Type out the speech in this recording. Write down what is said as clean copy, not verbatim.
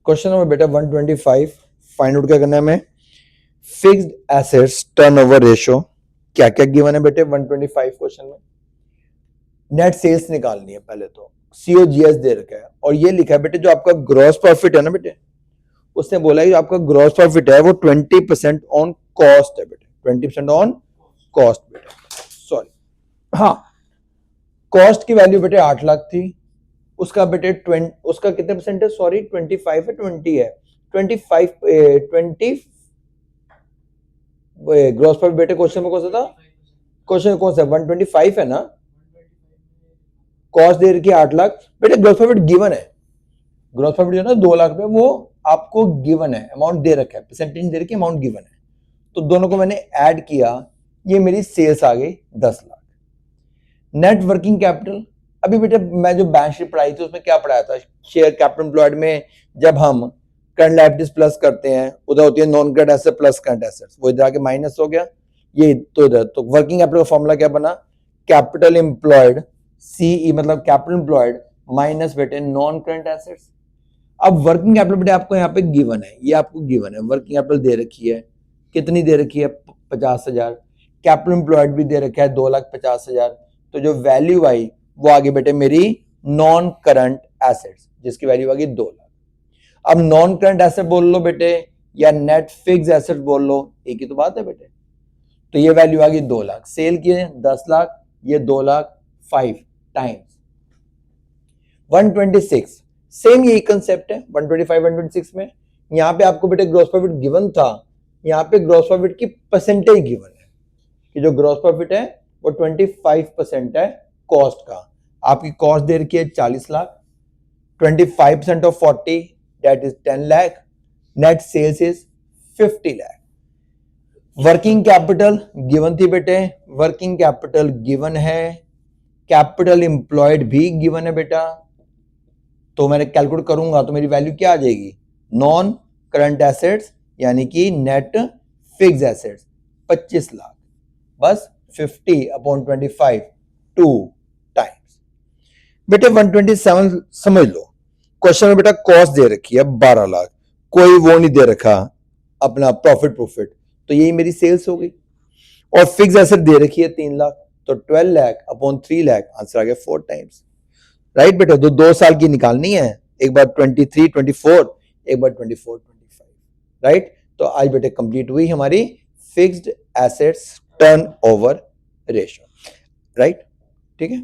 Question number बेटा 125 find out क्या करना है हमें, फिक्स्ड एसेट्स टर्नओवर रेशियो क्या क्या गिवन है बेटे 125 क्वेश्चन में। नेट सेल्स निकालनी है पहले तो, सीओजीएस दे रखा है और ये लिखा है बेटे जो आपका ग्रॉस प्रॉफिट है ना बेटे, उसने बोला है कि आपका ग्रॉस प्रॉफिट है वो 20% ऑन कॉस्ट है बेटे, 20% ऑन कॉस्ट बेटे, सॉरी हाँ कॉस्ट की वैल्यू बेटे 8 लाख थी, उसका बेटे 20 उसका कितने परसेंट है, सॉरी 25 है 20 है 20 ग्रॉस प्रॉफिट बेटे क्वेश्चन में कौन सा था, क्वेश्चन कौन सा 125 है ना, कॉस्ट दे रखी है 8 लाख बेटे, ग्रॉस प्रॉफिट गिवन है, ग्रॉस प्रॉफिट जो है ना 2 लाख रुपए वो आपको गिवन है, अमाउंट दे रखा है, परसेंटेज दे रखी है, अमाउंट गिवन है, तो दोनों को मैंने ऐड किया, ये मेरी सेल्स आ गई 10 लाख। नेट वर्किंग कैपिटल, अभी बेटे मैं जो बैलेंस शीट पढ़ाई थी उसमें क्या पढ़ाया था, शेयर कैपिटल एम्प्लॉयड में जब हम करंट लायबिलिटीज प्लस करते हैं उधर होती है non current asset plus current assets, वो इधर आके माइनस हो गया, ये तो इधर, तो वर्किंग कैपिटल का फॉर्मूला क्या बना, कैपिटल एम्प्लॉयड सीई मतलब कैपिटल एम्प्लॉयड माइनस बेटे नॉन करंट एसेट्स। अब वर्किंग कैपिटल बेटे आपको यहाँ पे गिवन है, ये आपको गिवन है, वर्किंग कैपिटल दे रखी है, कितनी दे रखी है 50,000, कैपिटल एम्प्लॉयड भी दे रखा है 2,50,000, तो जो वैल्यू आई वो आगे बेटे मेरी नॉन करंट एसेट्स जिसकी वैल्यू आ गई 2 लाख। अब नॉन करंट एसेट बोल लो बेटे या नेट फिक्स एसेट बोल लो, एक ही तो बात है बेटे, तो ये वैल्यू आ गई 2 लाख, सेल किए 10 लाख, ये 2 लाख 5 टाइम्स 126, सेम यही कंसेप्ट है 125 126 में, यहां पे आपको बेटे ग्रॉस प्रॉफिट गिवन था, यहां पे ग्रॉस प्रॉफिट की परसेंटेज गिवन है कि जो ग्रॉस प्रॉफिट है वो 25% है कॉस्ट का, आपकी कॉस्ट दे रखी है 40 lakh, 25% of 40 that is 10 lakh, net sales is 50 lakh. Working capital given थी बेटे, वर्किंग कैपिटल गिवन है, कैपिटल एम्प्लॉयड भी गिवन है बेटा, तो मैंने कैलकुलेट करूंगा तो मेरी वैल्यू क्या आ जाएगी, नॉन करंट एसेट्स यानी कि नेट फिक्स एसेट्स 25 लाख, बस 50/25 2 टाइम्स। बेटे 127 समझ लो, क्वेश्चन में बेटा कॉस्ट दे रखी है 12 लाख, कोई वो नहीं दे रखा अपना प्रॉफिट, तो यही मेरी सेल्स हो गई, और फिक्स एसेट दे रखी है 3 लाख, तो 12 लाख अपॉन 3 लाख आंसर आ गया 4 टाइम्स, राइट बेटा, तो 2 साल की निकालनी है, एक बार 23 24, एक बार 24 25, राइट, तो आज बेटे कंप्लीट हुई हमारी fixed assets turnover ratio, right, ठीक है।